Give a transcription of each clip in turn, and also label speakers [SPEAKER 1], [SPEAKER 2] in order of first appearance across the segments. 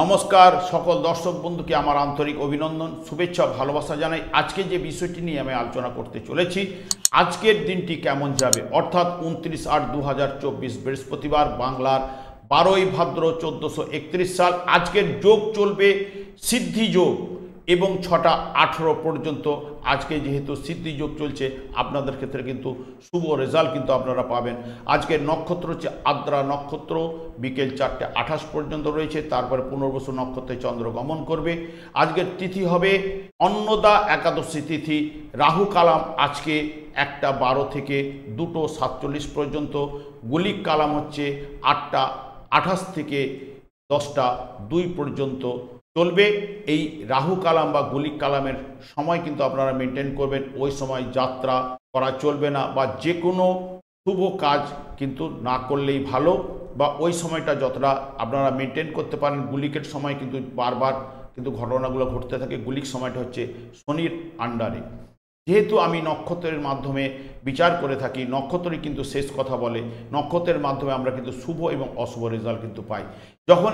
[SPEAKER 1] নমস্কার সকল দর্শক বন্ধুকে আমার আন্তরিক অভিনন্দন, শুভেচ্ছা, ভালোবাসা জানাই। আজকে যে বিষয়টি নিয়ে আমি আলোচনা করতে চলেছি, আজকের দিনটি কেমন যাবে, অর্থাৎ 29/8/2024 বৃহস্পতিবার, বাংলার 12ই ভাদ্র 1431 সাল। আজকের যোগ চলবে সিদ্ধি যোগ এবং 6টা 18 পর্যন্ত। আজকে যেহেতু সিদ্ধি যোগ চলছে, আপনাদের ক্ষেত্রে কিন্তু শুভ রেজাল্ট কিন্তু আপনারা পাবেন। আজকের নক্ষত্র হচ্ছে আদ্রা নক্ষত্র, বিকেল 4টে 28 পর্যন্ত রয়েছে, তারপরে পুনর্বসু নক্ষত্রে চন্দ্র গমন করবে। আজকের তিথি হবে অন্নদা একাদশী তিথি। রাহু কালাম আজকে 1টা 12 থেকে 2টো 47 পর্যন্ত। গুলিক কালাম হচ্ছে 8টা 28 থেকে 10টা 2 পর্যন্ত চলবে। এই রাহু কালাম বা গুলিক কালামের সময় কিন্তু আপনারা মেনটেন করবেন। ওই সময় যাত্রা করা চলবে না, বা যে কোনো শুভ কাজ কিন্তু না করলেই ভালো, বা ওই সময়টা যতটা আপনারা মেনটেন করতে পারেন। গুলিকের সময় কিন্তু বারবার কিন্তু ঘটনাগুলো ঘটতে থাকে। গুলিক সময়টা হচ্ছে শনির আন্ডারে। যেহেতু আমি নক্ষত্রের মাধ্যমে বিচার করে থাকি, নক্ষত্রই কিন্তু শেষ কথা বলে। নক্ষত্রের মাধ্যমে আমরা কিন্তু শুভ এবং অশুভ রেজাল্ট কিন্তু পাই। যখন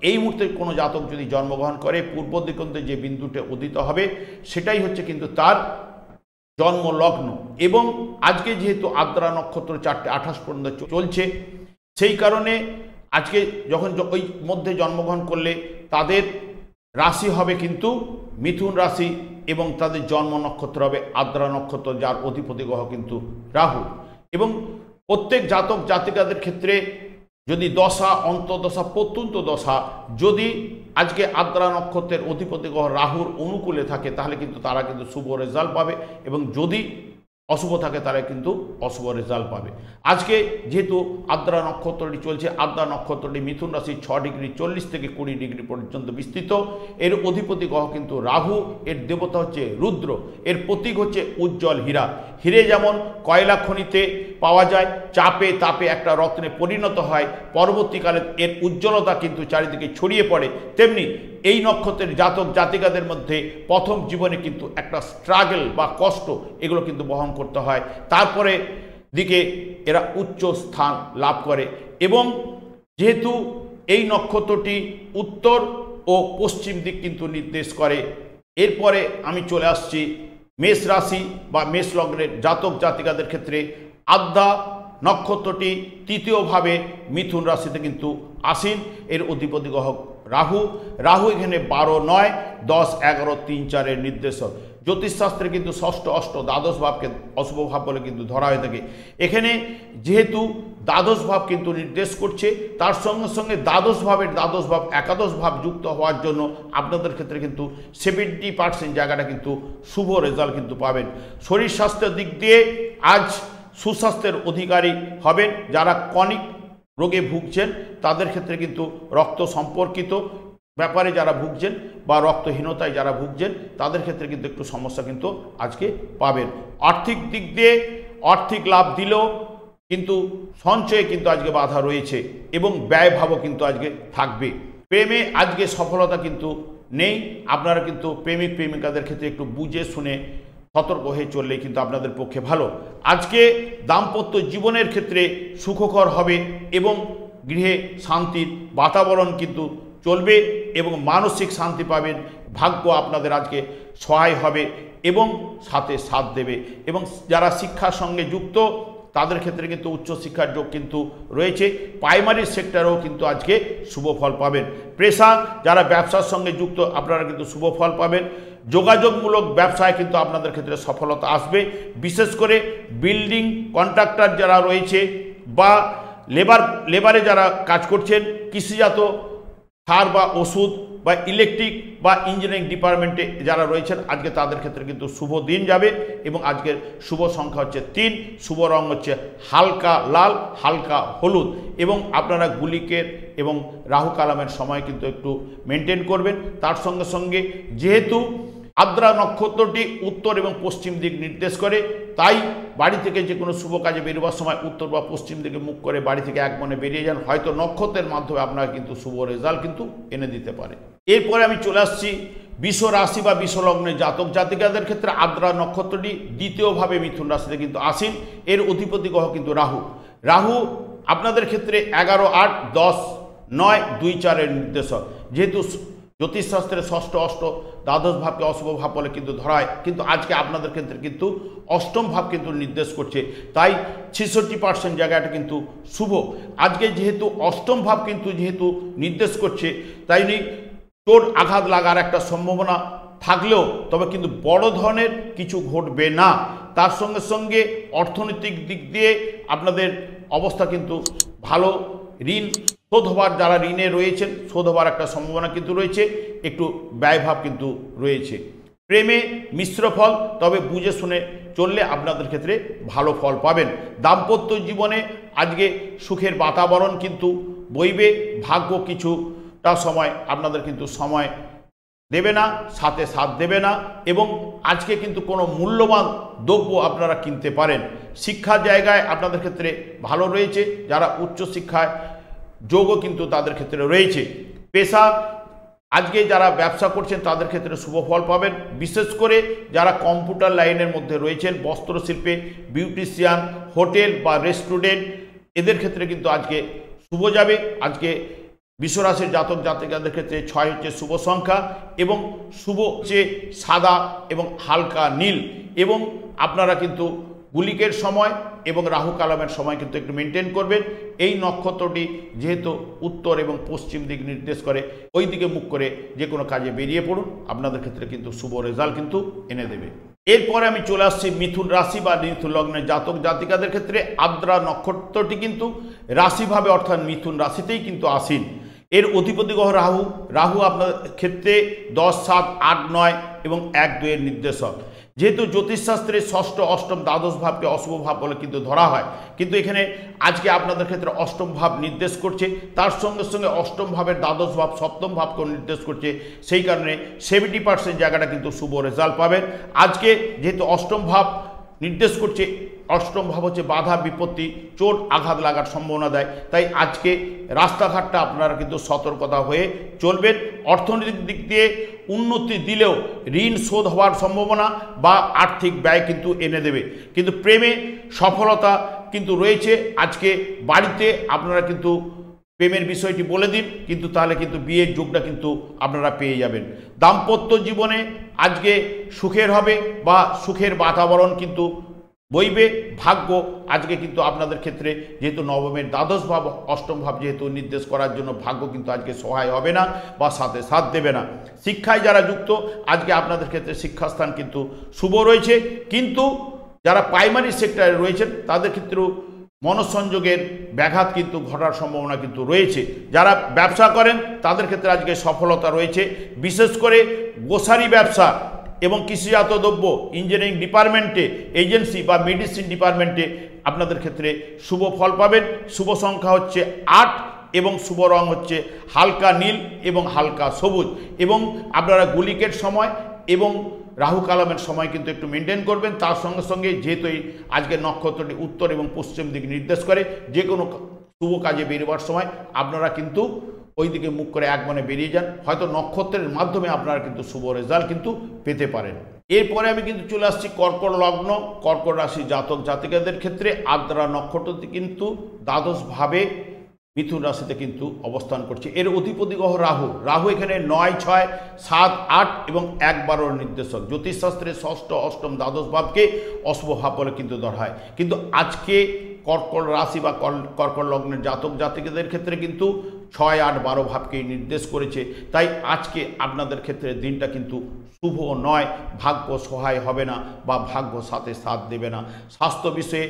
[SPEAKER 1] এই মুহূর্তে কোনো জাতক যদি জন্মগ্রহণ করে, পূর্ব দিগন্তে যে বিন্দুতে উদিত হবে সেটাই হচ্ছে কিন্তু তার জন্ম লগ্ন। এবং আজকে যেহেতু আদ্রা নক্ষত্র 4টে 28 পর্যন্ত চলছে, সেই কারণে আজকে যখন ওই মধ্যে জন্মগ্রহণ করলে তাদের রাশি হবে কিন্তু মিথুন রাশি, এবং তাদের জন্ম নক্ষত্র হবে আদ্রা নক্ষত্র, যার অধিপতি গ্রহ কিন্তু রাহু। এবং প্রত্যেক জাতক জাতিকাদের ক্ষেত্রে যদি দশা, অন্তর্দশা, প্রত্যন্ত দশা যদি আজকে আদ্রা নক্ষত্রের অধিপতি গ্রহ রাহুর অনুকূলে থাকে, তাহলে কিন্তু তারা কিন্তু শুভ রেজাল্ট পাবে, এবং যদি অশুভ থাকে তারা কিন্তু অশুভ রেজাল্ট পাবে। আজকে যেহেতু আদ্রা নক্ষত্রটি চলছে, আদ্রা নক্ষত্রটি মিথুন রাশি 6 ডিগ্রি 40 থেকে 20 ডিগ্রি পর্যন্ত বিস্তৃত। এর অধিপতি গ্রহ কিন্তু রাহু, এর দেবতা হচ্ছে রুদ্র, এর প্রতীক হচ্ছে উজ্জ্বল হীরা। হিরে যেমন কয়লা খনিতে পাওয়া যায়, চাপে তাপে একটা রত্নে পরিণত হয়, পরবর্তীকালে এর উজ্জ্বলতা কিন্তু চারিদিকে ছড়িয়ে পড়ে, তেমনি এই নক্ষত্রের জাতক জাতিকাদের মধ্যে প্রথম জীবনে কিন্তু একটা স্ট্রাগল বা কষ্ট এগুলো কিন্তু বহন করতে হয়। তারপরে দিকে এরা উচ্চ স্থান লাভ করে। এবং যেহেতু এই নক্ষত্রটি উত্তর ও পশ্চিম দিক কিন্তু নির্দেশ করে, এরপরে আমি চলে আসছি মেষ রাশি বা মেষ লগ্নের জাতক জাতিকাদের ক্ষেত্রে। আদ্রা নক্ষত্রটি তৃতীয়ভাবে মিথুন রাশিতে কিন্তু আসীন। এর অধিপতি গ্রহ রাহু। রাহু এখানে 12, 9, 10, 11, 3, 4 নির্দেশক। জ্যোতিষশাস্ত্রে কিন্তু ষষ্ঠ, অষ্ট, দ্বাদশ ভাবকে অশুভ ভাব বলে কিন্তু ধরা হয়ে থাকে। এখানে যেহেতু দ্বাদশ ভাব কিন্তু নির্দেশ করছে, তার সঙ্গে সঙ্গে দ্বাদশ ভাব একাদশ ভাব যুক্ত হওয়ার জন্য আপনাদের ক্ষেত্রে কিন্তু 70% জায়গাটা কিন্তু শুভ রেজাল্ট কিন্তু পাবেন। শরীর স্বাস্থ্যের দিক দিয়ে আজ সুস্বাস্থ্যের অধিকারী হবেন। যারা ক্রনিক রোগে ভুগছেন তাদের ক্ষেত্রে কিন্তু রক্ত সম্পর্কিত ব্যাপারে যারা ভুগছেন বা রক্তহীনতায় যারা ভুগছেন তাদের ক্ষেত্রে কিন্তু একটু সমস্যা কিন্তু আজকে পাবেন। আর্থিক দিক দিয়ে আর্থিক লাভ দিলেও কিন্তু সঞ্চয়ে কিন্তু আজকে বাধা রয়েছে, এবং ব্যয়ভাবও কিন্তু আজকে থাকবে। প্রেমে আজকে সফলতা কিন্তু নেই। আপনারা কিন্তু প্রেমিক প্রেমিকাদের ক্ষেত্রে একটু বুঝে শুনে সতর্ক হয়ে চললে কিন্তু আপনাদের পক্ষে ভালো। আজকে দাম্পত্য জীবনের ক্ষেত্রে সুখকর হবে, এবং গৃহে শান্তির বাতাবরণ কিন্তু চলবে, এবং মানসিক শান্তি পাবেন। ভাগ্য আপনাদের আজকে সহায় হবে এবং সাথে সাথ দেবে। এবং যারা শিক্ষার সঙ্গে যুক্ত তাদের ক্ষেত্রে কিন্তু উচ্চশিক্ষার যোগ কিন্তু রয়েছে। প্রাইমারি সেক্টরেও কিন্তু আজকে শুভ ফল পাবেন। পেশা যারা ব্যবসার সঙ্গে যুক্ত আপনারা কিন্তু শুভ ফল পাবেন। যোগাযোগমূলক ব্যবসায় কিন্তু আপনাদের ক্ষেত্রে সফলতা আসবে। বিশেষ করে বিল্ডিং কন্ট্রাক্টর যারা রয়েছে, বা লেবারে যারা কাজ করছেন, কৃষিজাত সার বা ওষুধ বা ইলেকট্রিক বা ইঞ্জিনিয়ারিং ডিপার্টমেন্টে যারা রয়েছেন, আজকে তাদের ক্ষেত্রে কিন্তু শুভ দিন যাবে। এবং আজকের শুভ সংখ্যা হচ্ছে 3, শুভ রং হচ্ছে হালকা লাল, হালকা হলুদ। এবং আপনারা গুলিকের এবং রাহু কালামের সময় কিন্তু একটু মেনটেন করবেন। তার সঙ্গে সঙ্গে যেহেতু আদ্রা নক্ষত্রটি উত্তর এবং পশ্চিম দিক নির্দেশ করে, তাই বাড়ি থেকে যে কোনো শুভ কাজে বেরোবার সময় উত্তর বা পশ্চিম দিকে মুখ করে বাড়ি থেকে এক মনে বেরিয়ে যান। হয়তো নক্ষত্রের মাধ্যমে আপনারা কিন্তু শুভ রেজাল্ট কিন্তু এনে দিতে পারে। এরপরে আমি চলে আসছি বিষ রাশি বা বিষ লগ্নের জাতক জাতিকাদের ক্ষেত্রে। আদ্রা নক্ষত্রটি দ্বিতীয়ভাবে মিথুন রাশিতে কিন্তু আসীন। এর অধিপতি গ্রহ কিন্তু রাহু। রাহু আপনাদের ক্ষেত্রে 11, 8, 10, 9, 2, 4 নির্দেশক। যেহেতু জ্যোতিষশাস্ত্রে ষষ্ঠ অষ্ট দ্বাদশ ভাবকে অশুভ ভাব বলে কিন্তু ধরা হয়, কিন্তু আজকে আপনাদের ক্ষেত্রে কিন্তু অষ্টম ভাব কিন্তু নির্দেশ করছে, তাই 66% জায়গাটা কিন্তু শুভ। আজকে যেহেতু অষ্টম ভাব কিন্তু যেহেতু নির্দেশ করছে, তাই চোট আঘাত লাগার একটা সম্ভাবনা থাকলেও তবে কিন্তু বড় ধরনের কিছু ঘটবে না। তার সঙ্গে সঙ্গে অর্থনৈতিক দিক দিয়ে আপনাদের অবস্থা কিন্তু ভালো। ঋণ শোধ হবার, যারা ঋণে রয়েছেন শোধ হবার একটা সম্ভাবনা কিন্তু রয়েছে, একটু ব্যয়ভাব কিন্তু রয়েছে। প্রেমে মিশ্র ফল, তবে বুঝে শুনে চললে আপনাদের ক্ষেত্রে ভালো ফল পাবেন। দাম্পত্য জীবনে আজকে সুখের বাতাবরণ কিন্তু বইবে। ভাগ্য কিছুটা সময় আপনাদের কিন্তু সময় দেবে না, সাথে সাথ দেবে না, এবং আজকে কিন্তু কোনো মূল্যবান দ্রব্য আপনারা কিনতে পারেন। শিক্ষার জায়গায় আপনাদের ক্ষেত্রে ভালো রয়েছে, যারা উচ্চশিক্ষায় যোগও কিন্তু তাদের ক্ষেত্রে রয়েছে। পেশা, আজকে যারা ব্যবসা করছেন তাদের ক্ষেত্রে শুভ ফল পাবেন। বিশেষ করে যারা কম্পিউটার লাইনের মধ্যে রয়েছেন, বস্ত্রশিল্পে, বিউটিশিয়ান, হোটেল বা রেস্টুরেন্ট, এদের ক্ষেত্রে কিন্তু আজকে শুভ যাবে। আজকে বিশ্বরাশির জাতক জাতিকাদের ক্ষেত্রে 6 হচ্ছে শুভ সংখ্যা, এবং শুভ হচ্ছে সাদা এবং হালকা নীল। এবং আপনারা কিন্তু গুলিকের সময় এবং রাহু কালামের সময় কিন্তু একটু মেনটেন করবেন। এই নক্ষত্রটি যেহেতু উত্তর এবং পশ্চিম দিক নির্দেশ করে, ওই দিকে মুখ করে যে কোনো কাজে বেরিয়ে পড়ুন, আপনাদের ক্ষেত্রে কিন্তু শুভ রেজাল্ট কিন্তু এনে দেবে। এরপরে আমি চলে আসছি মিথুন রাশি বা মিথুন লগ্নের জাতক জাতিকাদের ক্ষেত্রে। আদ্রা নক্ষত্রটি কিন্তু রাশিভাবে অর্থাৎ মিথুন রাশিতেই কিন্তু আসীন। এর অধিপতি গ্রহ রাহু। রাহু আপনার ক্ষেত্রে 10, 7, 8, 9 এবং 1, 2 এর নির্দেশক। যেহেতু জ্যোতিষশাস্ত্রে ষষ্ঠ অষ্টম দ্বাদশ ভাবকে অশুভ ভাব বলে কিন্তু ধরা হয়, কিন্তু এখানে আজকে আপনাদের ক্ষেত্রে অষ্টম ভাব নির্দেশ করছে, তার সঙ্গে সঙ্গে অষ্টম ভাবের দ্বাদশ ভাব সপ্তম ভাবকেও নির্দেশ করছে। সেই কারণে 70% জায়গাটা কিন্তু শুভ রেজাল্ট পাবেন। আজকে যেহেতু অষ্টম ভাব নির্দেশ করছে, অষ্টম ভাব হচ্ছে বাধা বিপত্তি, চোট আঘাত লাগার সম্ভাবনা দেয়, তাই আজকে রাস্তাঘাটটা আপনারা কিন্তু সতর্কতা হয়ে চলবেন। অর্থনৈতিক দিক দিয়ে উন্নতি দিলেও ঋণ শোধ হওয়ার সম্ভাবনা বা আর্থিক ব্যয় কিন্তু এনে দেবে। কিন্তু প্রেমে সফলতা কিন্তু রয়েছে। আজকে বাড়িতে আপনারা কিন্তু প্রেমের বিষয়টি বলে দিন, কিন্তু তাহলে কিন্তু বিয়ের যোগটা কিন্তু আপনারা পেয়ে যাবেন। দাম্পত্য জীবনে আজকে সুখের হবে বা সুখের বাতাবরণ কিন্তু বইবে। ভাগ্য আজকে কিন্তু আপনাদের ক্ষেত্রে যেহেতু নবমের দ্বাদশ ভাব অষ্টম ভাব যেহেতু নির্দেশ করার জন্য ভাগ্য কিন্তু আজকে সহায় হবে না বা সাথে সাথ দেবে না। শিক্ষায় যারা যুক্ত, আজকে আপনাদের ক্ষেত্রে শিক্ষাস্থান কিন্তু শুভ রয়েছে, কিন্তু যারা প্রাইমারি সেক্টরে রয়েছেন তাদের ক্ষেত্রেও মনঃসংযোগের ব্যাঘাত কিন্তু ঘটার সম্ভাবনা কিন্তু রয়েছে। যারা ব্যবসা করেন তাদের ক্ষেত্রে আজকে সফলতা রয়েছে। বিশেষ করে গ্রোসারি ব্যবসা এবং কৃষিজাত দ্রব্য, ইঞ্জিনিয়ারিং ডিপার্টমেন্টে, এজেন্সি বা মেডিসিন ডিপার্টমেন্টে আপনাদের ক্ষেত্রে শুভ ফল পাবেন। শুভ সংখ্যা হচ্ছে 8 এবং শুভ রং হচ্ছে হালকা নীল এবং হালকা সবুজ। এবং আপনারা গুলিকের সময় এবং রাহু কালামের সময় কিন্তু একটু মেনটেন করবেন। তার সঙ্গে সঙ্গে যেহেতু এই আজকের নক্ষত্রটি উত্তর এবং পশ্চিম দিক নির্দেশ করে, যে কোনো শুভ কাজে বেরোবার সময় আপনারা কিন্তু ওই দিকে মুখ করে এক মনে বেরিয়ে যান, হয়তো নক্ষত্রের মাধ্যমে আপনারা কিন্তু শুভ রেজাল্ট কিন্তু পেতে পারেন। এরপরে আমি কিন্তু চলে আসছি কর্কট লগ্ন, কর্কট রাশি জাতক জাতিকাদের ক্ষেত্রে। আদ্রা নক্ষত্রটি কিন্তু দ্বাদশ ভাবে মিথুন রাশিতে কিন্তু অবস্থান করছে। এর অধিপতি গ্রহ রাহু। রাহু এখানে 9, 6, 7, 8 এবং 1, 12 নির্দেশক। জ্যোতিষশাস্ত্রে ষষ্ঠ অষ্টম দ্বাদশ ভাবকে অশুভ ভাব বলে কিন্তু ধরা হয়, কিন্তু আজকে কর্কট রাশি বা কর্কট লগ্নের জাতক জাতিকাদের ক্ষেত্রে কিন্তু 6, 8, 12 ভাবকেই নির্দেশ করেছে। তাই আজকে আপনাদের ক্ষেত্রে দিনটা কিন্তু শুভ নয়, ভাগ্য সহায় হবে না বা ভাগ্য সাথে সাথ দেবে না। স্বাস্থ্য বিষয়ে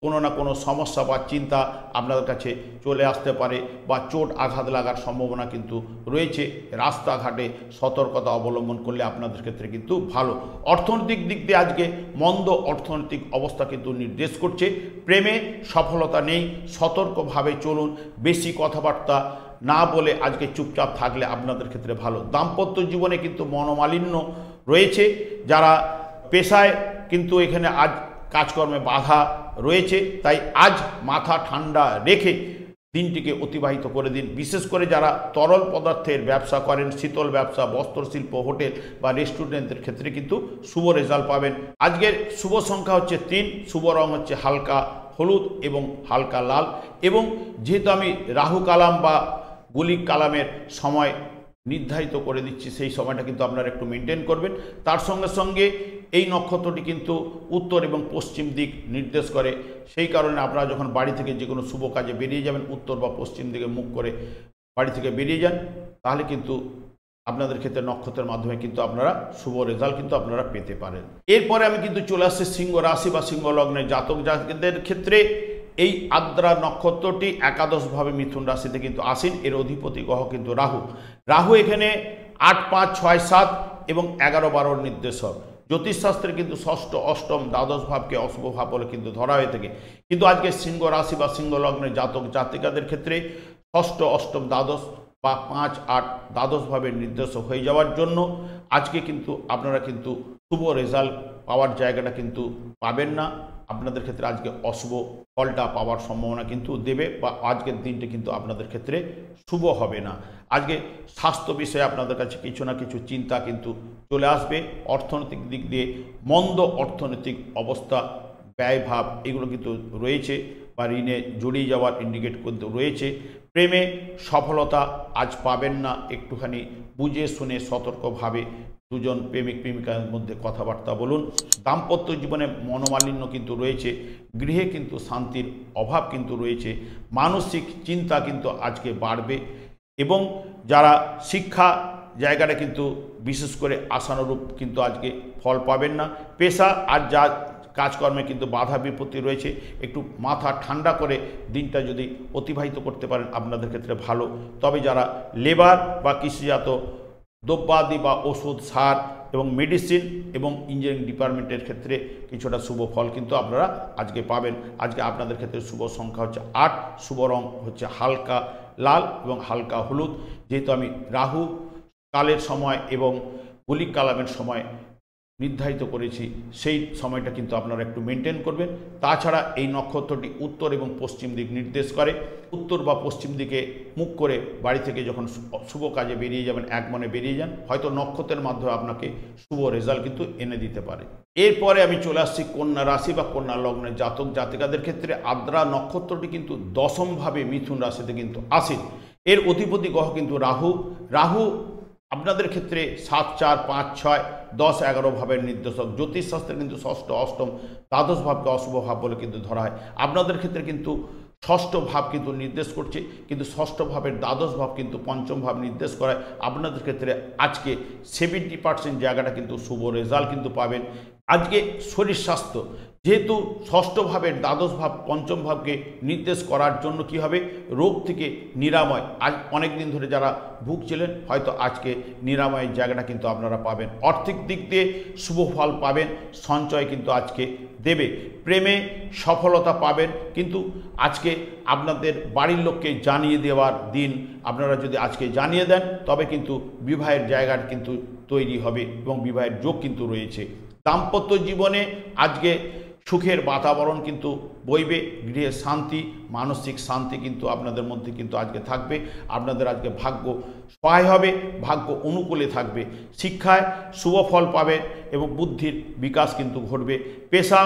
[SPEAKER 1] কোনো না কোনো সমস্যা বা চিন্তা আপনাদের কাছে চলে আসতে পারে বা চোট আঘাত লাগার সম্ভাবনা কিন্তু রয়েছে। রাস্তাঘাটে সতর্কতা অবলম্বন করলে আপনাদের ক্ষেত্রে কিন্তু ভালো। অর্থনৈতিক দিক দিয়ে আজকে মন্দ অর্থনৈতিক অবস্থা কিন্তু নির্দেশ করছে। প্রেমে সফলতা নেই, সতর্কভাবে চলুন, বেশি কথাবার্তা না বলে আজকে চুপচাপ থাকলে আপনাদের ক্ষেত্রে ভালো। দাম্পত্য জীবনে কিন্তু মনোমালিন্য রয়েছে। যারা পেশায় কিন্তু এখানে আজ কাজকর্মে বাধা রয়েছে, তাই আজ মাথা ঠান্ডা রেখে দিনটিকে অতিবাহিত করে দিন। বিশেষ করে যারা তরল পদার্থের ব্যবসা করেন, শীতল ব্যবসা, বস্ত্রশিল্প, হোটেল বা রেস্টুরেন্টের ক্ষেত্রে কিন্তু শুভ রেজাল্ট পাবেন। আজকের শুভ সংখ্যা হচ্ছে 3, শুভ রং হচ্ছে হালকা হলুদ এবং হালকা লাল। এবং যেহেতু আমি রাহু কালাম বা গুলিক কালামের সময় নির্ধারিত করে দিচ্ছি, সেই সময়টা কিন্তু আপনারা একটু মেনটেন করবেন। তার সঙ্গে সঙ্গে এই নক্ষত্রটি কিন্তু উত্তর এবং পশ্চিম দিক নির্দেশ করে, সেই কারণে আপনারা যখন বাড়ি থেকে যে কোনো শুভ কাজে বেরিয়ে যাবেন, উত্তর বা পশ্চিম দিকে মুখ করে বাড়ি থেকে বেরিয়ে যান, তাহলে কিন্তু আপনাদের ক্ষেত্রে নক্ষত্রের মাধ্যমে কিন্তু আপনারা শুভ রেজাল্ট কিন্তু আপনারা পেতে পারেন। এরপরে আমি কিন্তু চলে আসছি সিংহ রাশি বা সিংহ লগ্নের জাতক জাতিকাদের ক্ষেত্রে। এই আদ্রা নক্ষত্রটি একাদশভাবে মিথুন রাশিতে কিন্তু আসেন। এর অধিপতি গ্রহ কিন্তু রাহু। রাহু এখানে 8, 5, 6, 7 এবং 11, 12 নির্দেশক। জ্যোতিষশাস্ত্রে কিন্তু ষষ্ঠ, অষ্টম, দ্বাদশ ভাবকে অশুভ ভাব বলে কিন্তু ধরা হয়ে থাকে। কিন্তু আজকে সিংহ রাশি বা সিংহ লগ্নের জাতক জাতিকাদের ক্ষেত্রে ষষ্ঠ, অষ্টম, দ্বাদশ বা 5, 8 দ্বাদশ ভাবের নির্দেশক হয়ে যাওয়ার জন্য আজকে কিন্তু আপনারা কিন্তু শুভ রেজাল্ট পাওয়ার জায়গাটা কিন্তু পাবেন না। আপনাদের ক্ষেত্রে আজকে অশুভ ফলটা পাওয়ার সম্ভাবনা কিন্তু দেবে, বা আজকের দিনটা কিন্তু আপনাদের ক্ষেত্রে শুভ হবে না। আজকে স্বাস্থ্য বিষয়ে আপনাদের কাছে কিছু না কিছু চিন্তা কিন্তু চলে আসবে। অর্থনৈতিক দিক দিয়ে মন্দ অর্থনৈতিক অবস্থা, ব্যয়ভাব এগুলো কিন্তু রয়েছে, বা ঋণে জড়িয়ে যাওয়ার ইন্ডিকেট কিন্তু রয়েছে। প্রেমে সফলতা আজ পাবেন না। একটুখানি বুঝে শুনে সতর্কভাবে দুজন প্রেমিক প্রেমিকার মধ্যে কথাবার্তা বলুন। দাম্পত্য জীবনে মনোমালিন্য কিন্তু রয়েছে, গৃহে কিন্তু শান্তির অভাব কিন্তু রয়েছে, মানসিক চিন্তা কিন্তু আজকে বাড়বে, এবং যারা শিক্ষা জায়গাটা কিন্তু বিশেষ করে আশানুরূপ কিন্তু আজকে ফল পাবেন না। পেশা আর যা কাজকর্মে কিন্তু বাধা বিপত্তি রয়েছে, একটু মাথা ঠান্ডা করে দিনটা যদি অতিবাহিত করতে পারেন আপনাদের ক্ষেত্রে ভালো। তবে যারা লেবার বা কৃষিজাত দ্রব্যাদি বা ওষুধ, সার এবং মেডিসিন এবং ইঞ্জিনিয়ারিং ডিপার্টমেন্টের ক্ষেত্রে কিছুটা শুভ ফল কিন্তু আপনারা আজকে পাবেন। আজকে আপনাদের ক্ষেত্রে শুভ সংখ্যা হচ্ছে 8, শুভ রং হচ্ছে হালকা লাল এবং হালকা হলুদ। যেহেতু আমি রাহু কালের সময় এবং গুলিক কালামের সময় নির্ধারিত করেছি, সেই সময়টা কিন্তু আপনারা একটু মেনটেন করবেন। তাছাড়া এই নক্ষত্রটি উত্তর এবং পশ্চিম দিক নির্দেশ করে। উত্তর বা পশ্চিম দিকে মুখ করে বাড়ি থেকে যখন শুভ কাজে বেরিয়ে যাবেন, এক মনে বেরিয়ে যান, হয়তো নক্ষত্রের মাধ্যমে আপনাকে শুভ রেজাল্ট কিন্তু এনে দিতে পারে। এরপরে আমি চলে আসছি কন্যা রাশি বা কন্যা লগ্নের জাতক জাতিকাদের ক্ষেত্রে। আদ্রা নক্ষত্রটি কিন্তু দশমভাবে মিথুন রাশিতে কিন্তু আসে। এর অধিপতি গ্রহ কিন্তু রাহু। রাহু আপনাদের ক্ষেত্রে 7, 4, 5, 6, 10, 11 ভাবের নির্দেশক। জ্যোতিষশাস্ত্রে কিন্তু ষষ্ঠ, অষ্টম, দ্বাদশ ভাবকে অশুভ ভাব বলে কিন্তু ধরা হয়। আপনাদের ক্ষেত্রে কিন্তু ষষ্ঠ ভাব কিন্তু নির্দেশ করছে, কিন্তু ষষ্ঠ ভাবের দ্বাদশ ভাব কিন্তু পঞ্চম ভাব নির্দেশ করায়। আপনাদের ক্ষেত্রে আজকে 70% জায়গাটা কিন্তু শুভ রেজাল্ট কিন্তু পাবেন। আজকে শরীর স্বাস্থ্য, যেহেতু ষষ্ঠ ভাবের দ্বাদশ ভাব পঞ্চম ভাবকে নির্দেশ করার জন্য কি হবে, রোগ থেকে নিরাময়। আজ অনেক দিন ধরে যারা ভুগছিলেন, হয়তো আজকে নিরাময়ের জায়গাটা কিন্তু আপনারা পাবেন। আর্থিক দিক দিয়ে শুভ ফল পাবেন, সঞ্চয় কিন্তু আজকে দেবে। প্রেমে সফলতা পাবেন, কিন্তু আজকে আপনাদের বাড়ির লোককে জানিয়ে দেওয়ার দিন। আপনারা যদি আজকে জানিয়ে দেন, তবে কিন্তু বিবাহের জায়গাটা কিন্তু তৈরি হবে এবং বিবাহের যোগ কিন্তু রয়েছে। দাম্পত্য জীবনে আজকে সুখের বাতাবরণ কিন্তু বইবে, গৃহে শান্তি, মানসিক শান্তি কিন্তু আপনাদের মধ্যে কিন্তু আজকে থাকবে। আপনাদের আজকে ভাগ্য সহায় হবে, ভাগ্য অনুকূলে থাকবে। শিক্ষায় শুভ ফল পাবে এবং বুদ্ধির বিকাশ কিন্তু ঘটবে। পেশা,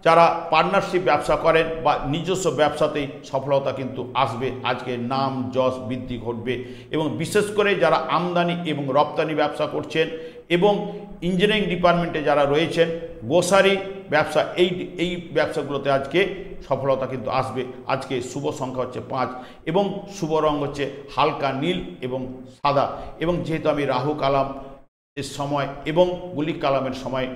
[SPEAKER 1] যারা পার্টনারশিপ ব্যবসা করেন বা নিজস্ব ব্যবসাতেই সফলতা কিন্তু আসবে। আজকে নাম যশ বৃদ্ধি ঘটবে, এবং বিশেষ করে যারা আমদানি এবং রপ্তানি ব্যবসা করছেন এবং ইঞ্জিনিয়ারিং ডিপার্টমেন্টে যারা রয়েছেন, গ্রোসারি ব্যবসা, এই ব্যবসাগুলোতে আজকে সফলতা কিন্তু আসবে। আজকে শুভ সংখ্যা হচ্ছে 5 এবং শুভ রং হচ্ছে হালকা নীল এবং সাদা। এবং যেহেতু আমি রাহু কালাম এর সময় এবং গুলিক কালামের সময়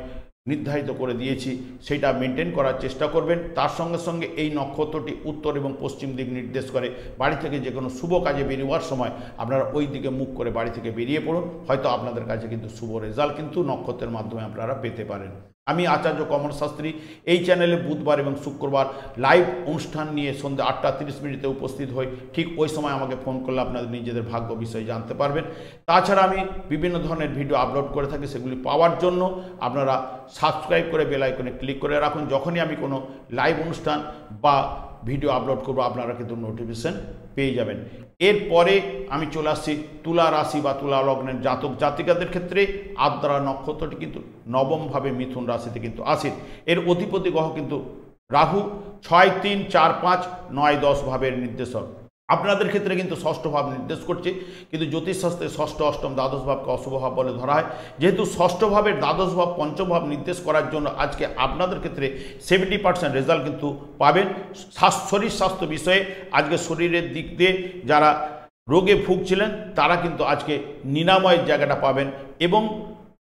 [SPEAKER 1] নির্ধারিত করে দিয়েছি, সেটা মেনটেন করার চেষ্টা করবেন। তার সঙ্গে সঙ্গে এই নক্ষত্রটি উত্তর এবং পশ্চিম দিক নির্দেশ করে। বাড়ি থেকে যে কোনো শুভ কাজে বেরিয়ে সময় আপনারা ওই দিকে মুখ করে বাড়ি থেকে বেরিয়ে পড়ুন, হয়তো আপনাদের কাছে কিন্তু শুভ রেজাল্ট কিন্তু নক্ষত্রের মাধ্যমে আপনারা পেতে পারেন। আমি আচার্য কমল শাস্ত্রী এই চ্যানেলে বুধবার এবং শুক্রবার লাইভ অনুষ্ঠান নিয়ে সন্ধ্যা 8:30 উপস্থিত হই। ঠিক ওই সময় আমাকে ফোন করলে আপনাদের নিজেদের ভাগ্য বিষয়ে জানতে পারবেন। তাছাড়া আমি বিভিন্ন ধরনের ভিডিও আপলোড করে থাকি, সেগুলি পাওয়ার জন্য আপনারা সাবস্ক্রাইব করে বেল আইকনে ক্লিক করে রাখুন। যখনই আমি কোনো লাইভ অনুষ্ঠান বা ভিডিও আপলোড করব, আপনারা কিন্তু নোটিফিকেশন পেয়ে যাবেন। এরপরে আমি চলে আসছি তুলা রাশি বা তুলা লগ্নের জাতক জাতিকাদের ক্ষেত্রে। আদ্রা নক্ষত্রটি কিন্তু নবমভাবে মিথুন রাশিতে কিন্তু আসে। এর অধিপতি গ্রহ কিন্তু রাহু। 6, 3, 4, 5, 9, 10 ভাবের নির্দেশক। আপনাদের ক্ষেত্রে কিন্তু ষষ্ঠ ভাব নির্দেশ করছে, কিন্তু জ্যোতিষশাস্ত্রে ষষ্ঠ অষ্টম দ্বাদশ ভাবকে অশুভ ভাব বলে ধরা হয়। যেহেতু ষষ্ঠ ভাবের দ্বাদশ ভাব পঞ্চম ভাব নির্দেশ করার জন্য আজকে আপনাদের ক্ষেত্রে 70% রেজাল্ট কিন্তু পাবেন। শরীর স্বাস্থ্য বিষয়ে আজকে শরীরের দিক দিয়ে যারা রোগে ভুগছিলেন তারা কিন্তু আজকে নিরাময়ের জায়গাটা পাবেন, এবং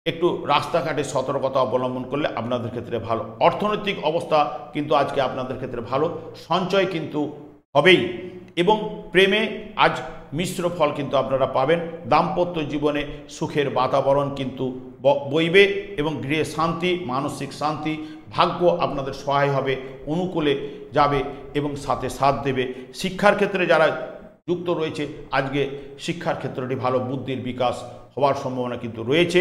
[SPEAKER 1] একটু রাস্তাঘাটে সতর্কতা অবলম্বন করলে আপনাদের ক্ষেত্রে ভালো। অর্থনৈতিক অবস্থা কিন্তু আজকে আপনাদের ক্ষেত্রে ভালো, সঞ্চয় কিন্তু হবেই, এবং প্রেমে আজ মিশ্র ফল কিন্তু আপনারা পাবেন। দাম্পত্য জীবনে সুখের বাতাবরণ কিন্তু বইবে, এবং গৃহে শান্তি, মানসিক শান্তি, ভাগ্য আপনাদের সহায় হবে, অনুকূলে যাবে এবং সাথে সাথ দেবে। শিক্ষার ক্ষেত্রে যারা যুক্ত রয়েছে আজকে শিক্ষার ক্ষেত্রটি ভালো, বুদ্ধির বিকাশ হওয়ার সম্ভাবনা কিন্তু রয়েছে।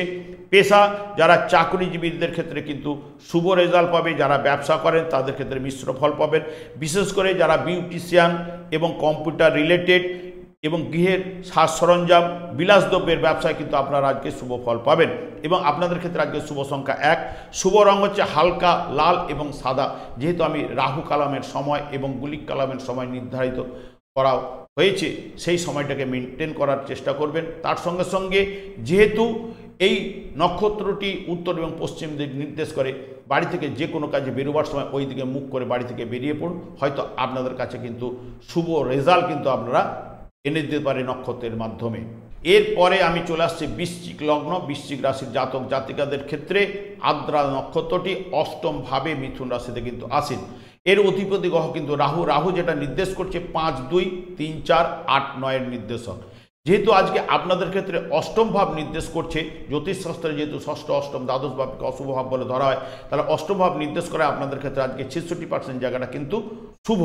[SPEAKER 1] পেশা যারা চাকরিজীবীদের ক্ষেত্রে কিন্তু শুভ রেজাল্ট পাবে, যারা ব্যবসা করেন তাদের ক্ষেত্রে মিশ্র ফল পাবেন। বিশেষ করে যারা বিউটিশিয়ান এবং কম্পিউটার রিলেটেড এবং গৃহের সাজ সরঞ্জাম বিলাসদ্রব্যের ব্যবসায় কিন্তু আপনারা আজকে শুভ ফল পাবেন, এবং আপনাদের ক্ষেত্রে আজকে শুভ সংখ্যা 1। শুভ রং হচ্ছে হালকা লাল এবং সাদা। যেহেতু আমি রাহু কালামের সময় এবং গুলিক কালামের সময় নির্ধারিত করা হয়েছে, সেই সময়টাকে মেনটেন করার চেষ্টা করবেন। তার সঙ্গে সঙ্গে যেহেতু এই নক্ষত্রটি উত্তর এবং পশ্চিম দিক নির্দেশ করে, বাড়ি থেকে যে কোনো কাজে বেরোবার সময় ওই দিকে মুখ করে বাড়ি থেকে বেরিয়ে পড়ুন, হয়তো আপনাদের কাছে কিন্তু শুভ রেজাল্ট কিন্তু আপনারা এনে দিতে পারে নক্ষত্রের মাধ্যমে। এরপরে আমি চলে আসছি বৃশ্চিক লগ্ন, বৃশ্চিক রাশির জাতক জাতিকাদের ক্ষেত্রে আদ্রা নক্ষত্রটি অষ্টম ভাবে মিথুন রাশিতে কিন্তু আসেন। এর অধিপতি গ্রহ কিন্তু রাহু। রাহু যেটা নির্দেশ করছে 5, 2, 3, 4, 8, 9 নির্দেশক। যেহেতু আজকে আপনাদের ক্ষেত্রে অষ্টম ভাব নির্দেশ করছে, জ্যোতিষশাস্ত্রে যেহেতু ষষ্ঠ অষ্টম দ্বাদশ ভাবকে অশুভ ভাব বলে ধরা হয়, তাহলে অষ্টম ভাব নির্দেশ করে আপনাদের ক্ষেত্রে আজকে 66% জায়গাটা কিন্তু শুভ,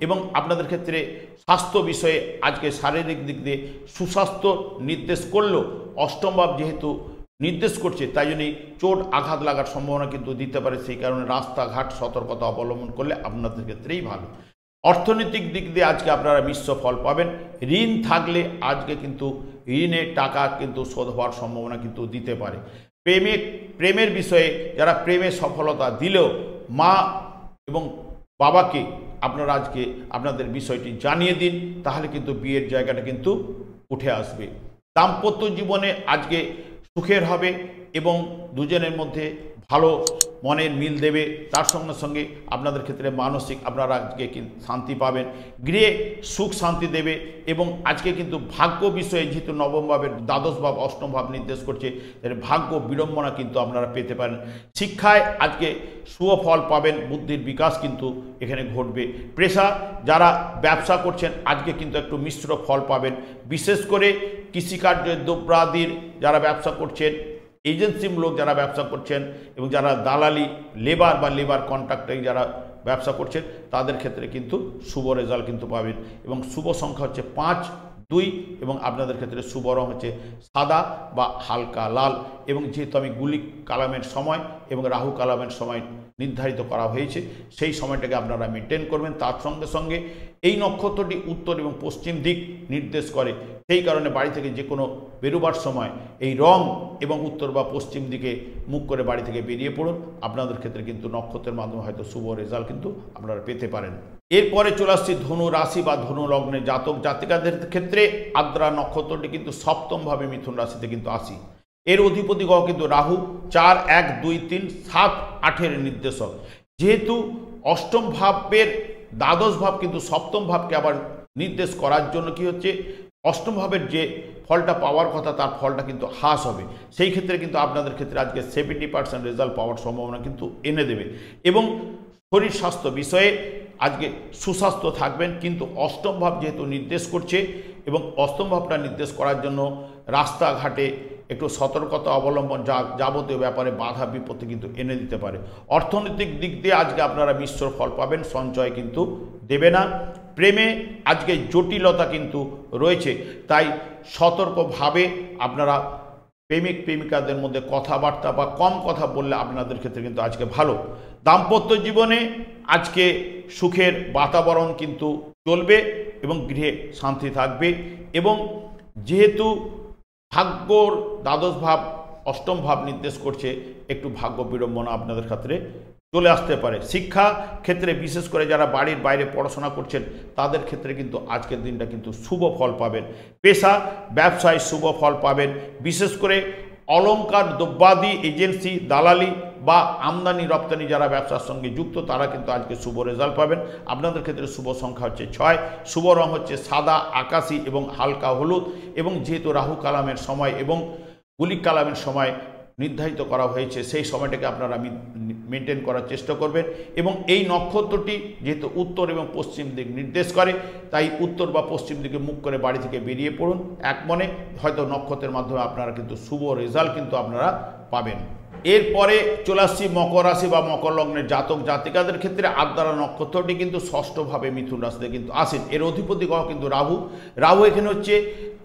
[SPEAKER 1] এবং আপনাদের ক্ষেত্রে স্বাস্থ্য বিষয়ে আজকে শারীরিক দিক দিয়ে সুস্বাস্থ্য নির্দেশ করলেও অষ্টম ভাব যেহেতু নির্দেশ করছে, তাই জন্যই চোট আঘাত লাগার সম্ভাবনা কিন্তু দিতে পারে। সেই কারণে রাস্তাঘাট সতর্কতা অবলম্বন করলে আপনাদের ক্ষেত্রেই ভালো। অর্থনৈতিক দিক দিয়ে আজকে আপনারা মিশ্র ফল পাবেন। ঋণ থাকলে আজকে কিন্তু ঋণের টাকা কিন্তু শোধ হওয়ার সম্ভাবনা কিন্তু দিতে পারে। প্রেমের বিষয়ে যারা প্রেমে সফলতা দিলেও মা এবং বাবাকে আপনারা আজকে আপনাদের বিষয়টি জানিয়ে দিন, তাহলে কিন্তু বিয়ের জায়গাটা কিন্তু উঠে আসবে। দাম্পত্য জীবনে আজকে সুখের হবে এবং দুজনের মধ্যে ভালো মনের মিল দেবে। তার সঙ্গে সঙ্গে আপনাদের ক্ষেত্রে মানসিক আপনারা আজকে শান্তি পাবেন, গৃহে সুখ শান্তি দেবে, এবং আজকে কিন্তু ভাগ্য বিষয়ে যেহেতু নবম ভাবের দ্বাদশ ভাব অষ্টম ভাব নির্দেশ করছে, ভাগ্য বিড়ম্বনা কিন্তু আপনারা পেতে পারেন। শিক্ষায় আজকে শুভ ফল পাবেন, বুদ্ধির বিকাশ কিন্তু এখানে ঘটবে। পেশা যারা ব্যবসা করছেন আজকে কিন্তু একটু মিশ্র ফল পাবেন। বিশেষ করে কৃষিকার্য দ্রব্যাদির যারা ব্যবসা করছেন, এজেন্সিমূলক যারা ব্যবসা করছেন, এবং যারা দালালি লেবার বা লেবার কন্ট্রাক্টে যারা ব্যবসা করছেন তাদের ক্ষেত্রে কিন্তু শুভ রেজাল্ট কিন্তু পাবেন। এবং শুভ সংখ্যা হচ্ছে 5, 2, এবং আপনাদের ক্ষেত্রে শুভ রং হচ্ছে সাদা বা হালকা লাল। এবং যেহেতু আমি গুলিক কালামের সময় এবং রাহু কালামের সময় নির্ধারিত করা হয়েছে, সেই সময়টাকে আপনারা মেনটেন করবেন। তার সঙ্গে সঙ্গে এই নক্ষত্রটি উত্তর এবং পশ্চিম দিক নির্দেশ করে, সেই কারণে বাড়ি থেকে যে কোনো বেরোবার সময় এই রং এবং উত্তর বা পশ্চিম দিকে মুখ করে বাড়ি থেকে বেরিয়ে পড়ুন। আপনাদের ক্ষেত্রে কিন্তু নক্ষত্রের মাধ্যমে হয়তো শুভ রেজাল্ট কিন্তু আপনারা পেতে পারেন। এরপরে চলে আসছি ধনু রাশি বা ধনু লগ্নের জাতক জাতিকাদের ক্ষেত্রে আদ্রা নক্ষত্রটি কিন্তু সপ্তমভাবে মিথুন রাশিতে কিন্তু আসি। এর অধিপতি গ্রহ কিন্তু রাহু, 4, 1, 2, 3, 7, 8 নির্দেশক। যেহেতু অষ্টম ভাবের দ্বাদশ ভাব কিন্তু সপ্তম ভাবকে আবার নির্দেশ করার জন্য কি হচ্ছে, অষ্টম ভাবের যে ফলটা পাওয়ার কথা তার ফলটা কিন্তু হ্রাস হবে। সেই ক্ষেত্রে কিন্তু আপনাদের ক্ষেত্রে আজকে 70% রেজাল্ট পাওয়ার সম্ভাবনা কিন্তু এনে দেবে। এবং শরীর স্বাস্থ্য বিষয়ে আজকে সুস্বাস্থ্য থাকবেন, কিন্তু অষ্টম ভাব যেহেতু নির্দেশ করছে এবং অষ্টম ভাবটা নির্দেশ করার জন্য রাস্তাঘাটে একটু সতর্কতা অবলম্বন যাবতীয় ব্যাপারে বাধা বিপত্তি কিন্তু এনে দিতে পারে। অর্থনৈতিক দিক দিয়ে আজকে আপনারা মিশ্র ফল পাবেন, সঞ্চয় কিন্তু দেবে না। প্রেমে আজকে জটিলতা কিন্তু রয়েছে, তাই সতর্কভাবে আপনারা প্রেমিক প্রেমিকাদের মধ্যে কথাবার্তা বা কম কথা বললে আপনাদের ক্ষেত্রে কিন্তু আজকে ভালো। দাম্পত্য জীবনে আজকে সুখের বাতাবরণ কিন্তু চলবে এবং গৃহে শান্তি থাকবে। এবং যেহেতু ভাগ্যর দ্বাদশ ভাব অষ্টম ভাব নির্দেশ করছে, একটু ভাগ্য বিড়ম্বনা আপনাদের ক্ষেত্রে চলে আসতে পারে। শিক্ষা ক্ষেত্রে বিশেষ করে যারা বাড়ির বাইরে পড়াশোনা করছেন তাদের ক্ষেত্রে কিন্তু আজকের দিনটা কিন্তু শুভ ফল পাবেন। পেশা ব্যবসায় শুভ ফল পাবেন। বিশেষ করে অলংকার দ্রব্যাদি এজেন্সি দালালি বা আমদানি রপ্তানি যারা ব্যবসার সঙ্গে যুক্ত তারা কিন্তু আজকে শুভ রেজাল্ট পাবেন। আপনাদের ক্ষেত্রে শুভ সংখ্যা হচ্ছে 6, শুভ রং হচ্ছে সাদা, আকাশি এবং হালকা হলুদ। এবং যেহেতু রাহু কালামের সময় এবং গুলিক কালামের সময় নির্ধারিত করা হয়েছে সেই সময়টাকে আপনারা মেনটেন করার চেষ্টা করবেন। এবং এই নক্ষত্রটি যেহেতু উত্তর এবং পশ্চিম দিক নির্দেশ করে তাই উত্তর বা পশ্চিম দিকে মুখ করে বাড়ি থেকে বেরিয়ে পড়ুন এক মনে, হয়তো নক্ষত্রের মাধ্যমে আপনারা কিন্তু শুভ রেজাল্ট কিন্তু আপনারা পাবেন। এরপরে চলে আসছি মকর রাশি বা মকর লগ্নের জাতক জাতিকাদের ক্ষেত্রে আদ্রা নক্ষত্রটি কিন্তু ষষ্ঠভাবে মিথুন রাশিতে কিন্তু আসেন। এর অধিপতি গ্রহ কিন্তু রাহু এখানে হচ্ছে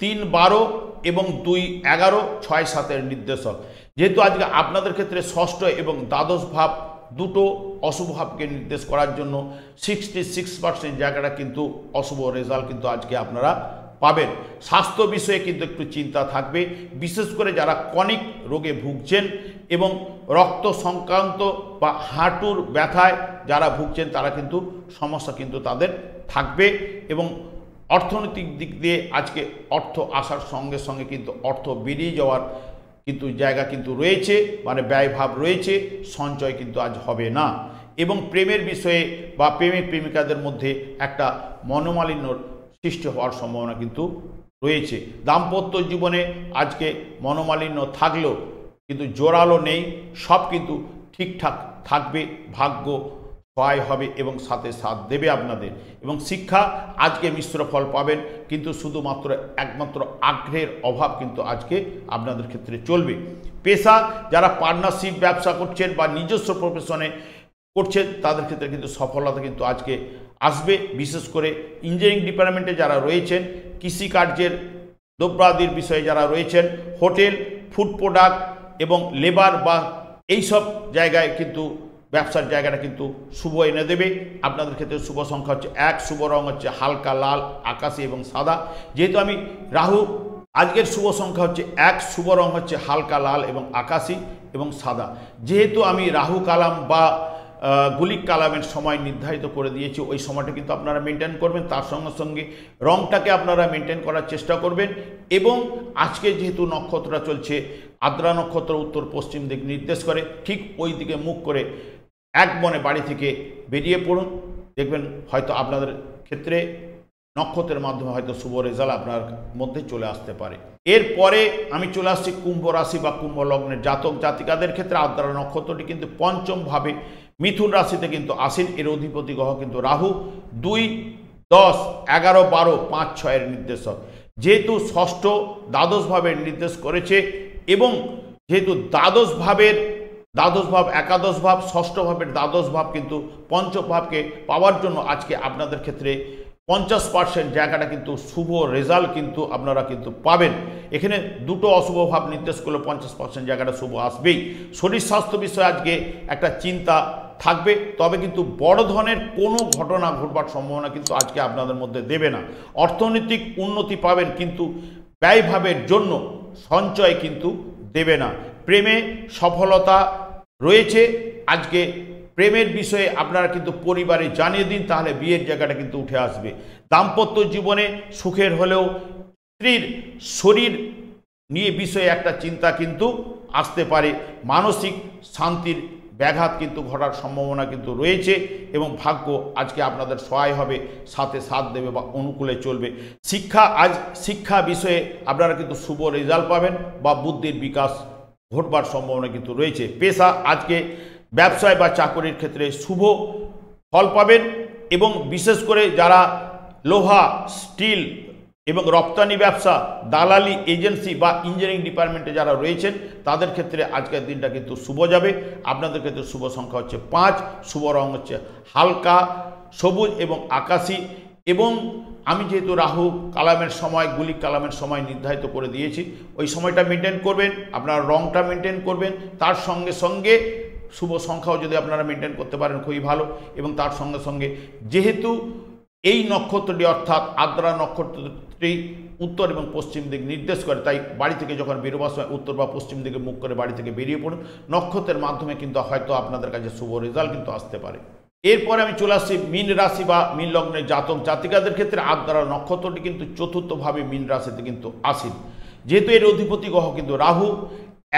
[SPEAKER 1] 3, 12 এবং 2, 11, 6, 7 নির্দেশক। যেহেতু আজকে আপনাদের ক্ষেত্রে ষষ্ঠ এবং দ্বাদশ ভাব দুটো অশুভ ভাবকে নির্দেশ করার জন্য 66% জায়গাটা কিন্তু অশুভ রেজাল্ট কিন্তু আজকে আপনারা পাবেন। স্বাস্থ্য বিষয়ে কিন্তু একটু চিন্তা থাকবে, বিশেষ করে যারা ক্রনিক রোগে ভুগছেন এবং রক্ত সংক্রান্ত বা হাঁটুর ব্যথায় যারা ভুগছেন তারা কিন্তু সমস্যা কিন্তু তাদের থাকবে। এবং অর্থনৈতিক দিক দিয়ে আজকে অর্থ আসার সঙ্গে সঙ্গে কিন্তু অর্থ বেরিয়ে যাওয়ার কিন্তু জায়গা কিন্তু রয়েছে, মানে ব্যয়ভাব রয়েছে, সঞ্চয় কিন্তু আজ হবে না। এবং প্রেমের বিষয়ে বা প্রেমিক প্রেমিকাদের মধ্যে একটা মনোমালিন্যর সৃষ্টি হওয়ার সম্ভাবনা কিন্তু রয়েছে। দাম্পত্য জীবনে আজকে মনোমালিন্য থাকলেও কিন্তু জোরালো নেই, সব কিন্তু ঠিকঠাক থাকবে, ভাগ্য সহায় হবে এবং সাথে সাথ দেবে আপনাদের। এবং শিক্ষা আজকে মিশ্র ফল পাবেন, কিন্তু শুধুমাত্র একমাত্র আগ্রহের অভাব কিন্তু আজকে আপনাদের ক্ষেত্রে চলবে। পেশা যারা পার্টনারশিপ ব্যবসা করছেন বা নিজস্ব প্রফেশনে করছেন তাদের ক্ষেত্রে কিন্তু সফলতা কিন্তু আজকে আসবে। বিশেষ করে ইঞ্জিনিয়ারিং ডিপার্টমেন্টে যারা রয়েছেন, কৃষিকার্যের দ্রব্যাদির বিষয়ে যারা রয়েছেন, হোটেল, ফুড প্রোডাক্ট এবং লেবার বা এইসব জায়গায় কিন্তু ব্যবসার জায়গাটা কিন্তু শুভ এনে দেবে। আপনাদের ক্ষেত্রে শুভ সংখ্যা হচ্ছে 1, শুভ রং হচ্ছে হালকা লাল, আকাশি এবং সাদা। যেহেতু আমি রাহু, আজকের শুভ সংখ্যা হচ্ছে 1, শুভ রং হচ্ছে হালকা লাল এবং আকাশি এবং সাদা। যেহেতু আমি রাহু কালাম বা গুলিক কালামের সময় নির্ধারিত করে দিয়েছি, ওই সময়টা কিন্তু আপনারা মেনটেন করবেন। তার সঙ্গে সঙ্গে রংটাকে আপনারা মেনটেন করার চেষ্টা করবেন। এবং আজকে যেহেতু নক্ষত্রটা চলছে আদ্রা নক্ষত্র উত্তর পশ্চিম দিক নির্দেশ করে, ঠিক ওই দিকে মুখ করে এক মনে বাড়ি থেকে বেরিয়ে পড়ুন। দেখবেন হয়তো আপনাদের ক্ষেত্রে নক্ষত্রের মাধ্যমে হয়তো শুভ রেজাল্ট আপনার মধ্যে চলে আসতে পারে। এরপরে আমি চলে আসছি কুম্ভ রাশি বা কুম্ভ লগ্নের জাতক জাতিকাদের ক্ষেত্রে আদ্রা নক্ষত্রটি কিন্তু পঞ্চমভাবে মিথুন রাশিতে কিন্তু আসেন। এর অধিপতি গ্রহ কিন্তু রাহু 2, 10, 11, 12, 5, 6 নির্দেশক। যেহেতু ষষ্ঠ দ্বাদশ ভাবের নির্দেশ করেছে এবং যেহেতু দ্বাদশ ভাব, একাদশ ভাব, ষষ্ঠ ভাবের দ্বাদশ ভাব কিন্তু পঞ্চম ভাবকে পাওয়ার জন্য আজকে আপনাদের ক্ষেত্রে 50% জায়গাটা কিন্তু শুভ রেজাল্ট কিন্তু আপনারা কিন্তু পাবেন। এখানে দুটো অশুভ ভাব নির্দেশ করলে 50% জায়গাটা শুভ আসবেই। শরীর স্বাস্থ্য বিষয়ে আজকে একটা চিন্তা থাকবে, তবে কিন্তু বড় ধরনের কোনো ঘটনা ঘটবার সম্ভাবনা কিন্তু আজকে আপনাদের মধ্যে দেবে না। অর্থনৈতিক উন্নতি পাবেন, কিন্তু ব্যয়ভাবের জন্য সঞ্চয় কিন্তু দেবে না। প্রেমে সফলতা রয়েছে, আজকে প্রেমের বিষয়ে আপনারা কিন্তু পরিবারে জানিয়ে দিন, তাহলে বিয়ের জায়গাটা কিন্তু উঠে আসবে। দাম্পত্য জীবনে সুখের হলেও স্ত্রীর শরীর নিয়ে বিষয়ে একটা চিন্তা কিন্তু আসতে পারে। মানসিক শান্তির ব্যাঘাত কিন্তু ঘটার সম্ভাবনা কিন্তু রয়েছে এবং ভাগ্য আজকে আপনাদের সহায় হবে, সাথে সাথ দেবে বা অনুকূলে চলবে। শিক্ষা বিষয়ে আপনারা কিন্তু শুভ রেজাল্ট পাবেন বা বুদ্ধির বিকাশ ঘটবার সম্ভাবনা কিন্তু রয়েছে। পেশা আজকে ব্যবসায় বা চাকরির ক্ষেত্রে শুভ ফল পাবেন এবং বিশেষ করে যারা লোহা, স্টিল এবং রপ্তানি ব্যবসা, দালালি এজেন্সি বা ইঞ্জিনিয়ারিং ডিপার্টমেন্টে যারা রয়েছেন তাদের ক্ষেত্রে আজকের দিনটা কিন্তু শুভ যাবে। আপনাদের ক্ষেত্রে শুভ সংখ্যা হচ্ছে 5, শুভ রং হচ্ছে হালকা সবুজ এবং আকাশি। এবং আমি যেহেতু রাহু কালামের সময়, গুলিক কালামের সময় নির্ধারিত করে দিয়েছি, ওই সময়টা মেনটেন করবেন, আপনার রংটা মেনটেন করবেন, তার সঙ্গে সঙ্গে শুভ সংখ্যাও যদি আপনারা মেনটেন করতে পারেন খুবই ভালো। এবং তার সঙ্গে সঙ্গে যেহেতু এই নক্ষত্রটি অর্থাৎ আদ্রা নক্ষত্রটি উত্তর এবং পশ্চিম দিক নির্দেশ করে, তাই বাড়ি থেকে যখন বেরোবার সময় উত্তর বা পশ্চিম দিকে মুখ করে বাড়ি থেকে বেরিয়ে পড়ুন। নক্ষত্রের মাধ্যমে কিন্তু হয়তো আপনাদের কাছে শুভ রেজাল্ট কিন্তু আসতে পারে। এরপরে আমি চলে আসছি মীন রাশি বা মীন লগ্নের জাতক জাতিকাদের ক্ষেত্রে। আদ্রা নক্ষত্রটি কিন্তু চতুর্থভাবে মীন রাশিতে কিন্তু আসীন, যেহেতু এর অধিপতি গ্রহ কিন্তু রাহু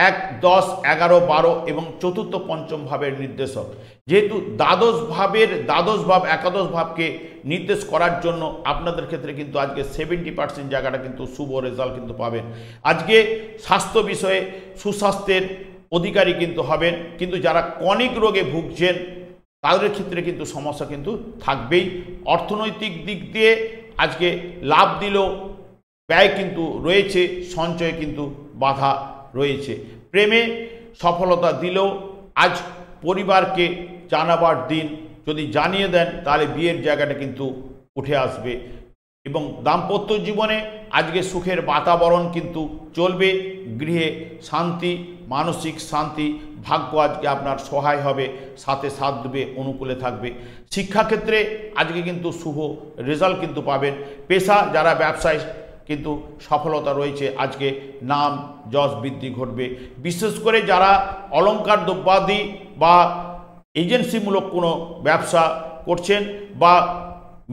[SPEAKER 1] 1, 10, 11, 12 এবং চতুর্থ পঞ্চম ভাবের নির্দেশক, যেহেতু দ্বাদশ ভাব একাদশ ভাবকে নির্দেশ করার জন্য আপনাদের ক্ষেত্রে কিন্তু আজকে 70% জায়গাটা কিন্তু শুভ রেজাল্ট কিন্তু পাবেন। আজকে স্বাস্থ্য বিষয়ে সুস্বাস্থ্যের অধিকারী কিন্তু হবেন, কিন্তু যারা কনিক রোগে ভুগছেন তাদের ক্ষেত্রে কিন্তু সমস্যা কিন্তু থাকবেই। অর্থনৈতিক দিক দিয়ে আজকে লাভ দিলেও ব্যয় কিন্তু রয়েছে, সঞ্চয়ে কিন্তু বাধা রয়েছে। প্রেমে সফলতা দিলেও আজ পরিবারকে জানাবার দিন, যদি জানিয়ে দেন তাহলে বিয়ের জায়গাটা কিন্তু উঠে আসবে এবং দাম্পত্য জীবনে আজকে সুখের বাতাবরণ কিন্তু চলবে। গৃহে শান্তি, মানসিক শান্তি, ভাগ্য আজকে আপনার সহায় হবে, সাথে সাথ দেবে, অনুকূলে থাকবে। শিক্ষাক্ষেত্রে আজকে কিন্তু শুভ রেজাল্ট কিন্তু পাবেন। পেশা যারা ব্যবসায় কিন্তু সফলতা রয়েছে, আজকে নাম যশ বৃদ্ধি ঘটবে। বিশেষ করে যারা অলংকার দ্রব্যাদি বা এজেন্সিমূলক কোনো ব্যবসা করছেন বা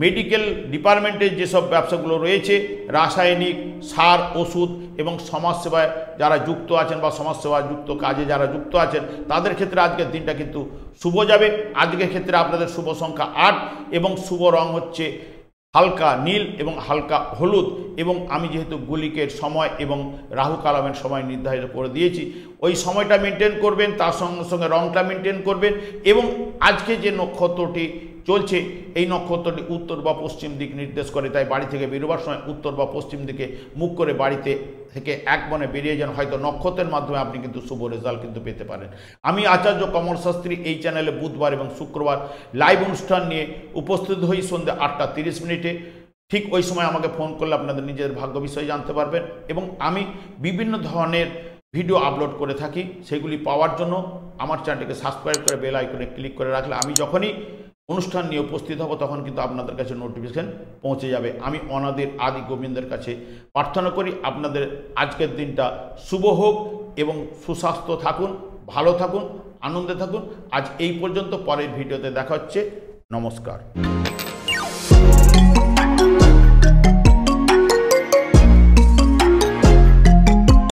[SPEAKER 1] মেডিকেল ডিপার্টমেন্টের যেসব ব্যবসাগুলো রয়েছে, রাসায়নিক সার, ওষুধ এবং সমাজসেবায় যারা যুক্ত আছেন বা সমাজসেবা যুক্ত কাজে যারা যুক্ত আছেন, তাদের ক্ষেত্রে আজকের দিনটা কিন্তু শুভ যাবে। আজকের ক্ষেত্রে আপনাদের শুভ সংখ্যা 8 এবং শুভ রং হচ্ছে হালকা নীল এবং হালকা হলুদ। এবং আমি যেহেতু গুলিকের সময় এবং রাহু কালামের সময় নির্ধারিত করে দিয়েছি, ওই সময়টা মেনটেন করবেন, তার সঙ্গে সঙ্গে রংটা মেনটেন করবেন। এবং আজকে যে নক্ষত্রটি চলছে, এই নক্ষত্রটি উত্তর বা পশ্চিম দিক নির্দেশ করে, তাই বাড়ি থেকে বেরোবার সময় উত্তর বা পশ্চিম দিকে মুখ করে বাড়িতে থেকে এক মনে বেরিয়ে যান, হয়তো নক্ষত্রের মাধ্যমে আপনি কিন্তু শুভ রেজাল্ট কিন্তু পেতে পারেন। আমি আচার্য কমল শাস্ত্রী এই চ্যানেলে বুধবার এবং শুক্রবার লাইভ অনুষ্ঠান নিয়ে উপস্থিত হই সন্ধ্যে 8:30 ঠিক ওই সময় আমাকে ফোন করলে আপনাদের নিজেদের ভাগ্য বিষয়ে জানতে পারবেন। এবং আমি বিভিন্ন ধরনের ভিডিও আপলোড করে থাকি, সেগুলি পাওয়ার জন্য আমার চ্যানেলটিকে সাবস্ক্রাইব করে বেল আইকনে ক্লিক করে রাখলে আমি যখনই অনুষ্ঠান নিয়ে উপস্থিত হব তখন কিন্তু আপনাদের কাছে নোটিফিকেশন পৌঁছে যাবে। আমি অনাদের আদি গোবিন্দের কাছে প্রার্থনা করি আপনাদের আজকের দিনটা শুভ হোক এবং সুস্বাস্থ্য থাকুন, ভালো থাকুন, আনন্দে থাকুন। আজ এই পর্যন্ত, পরের ভিডিওতে দেখা হচ্ছে। নমস্কার।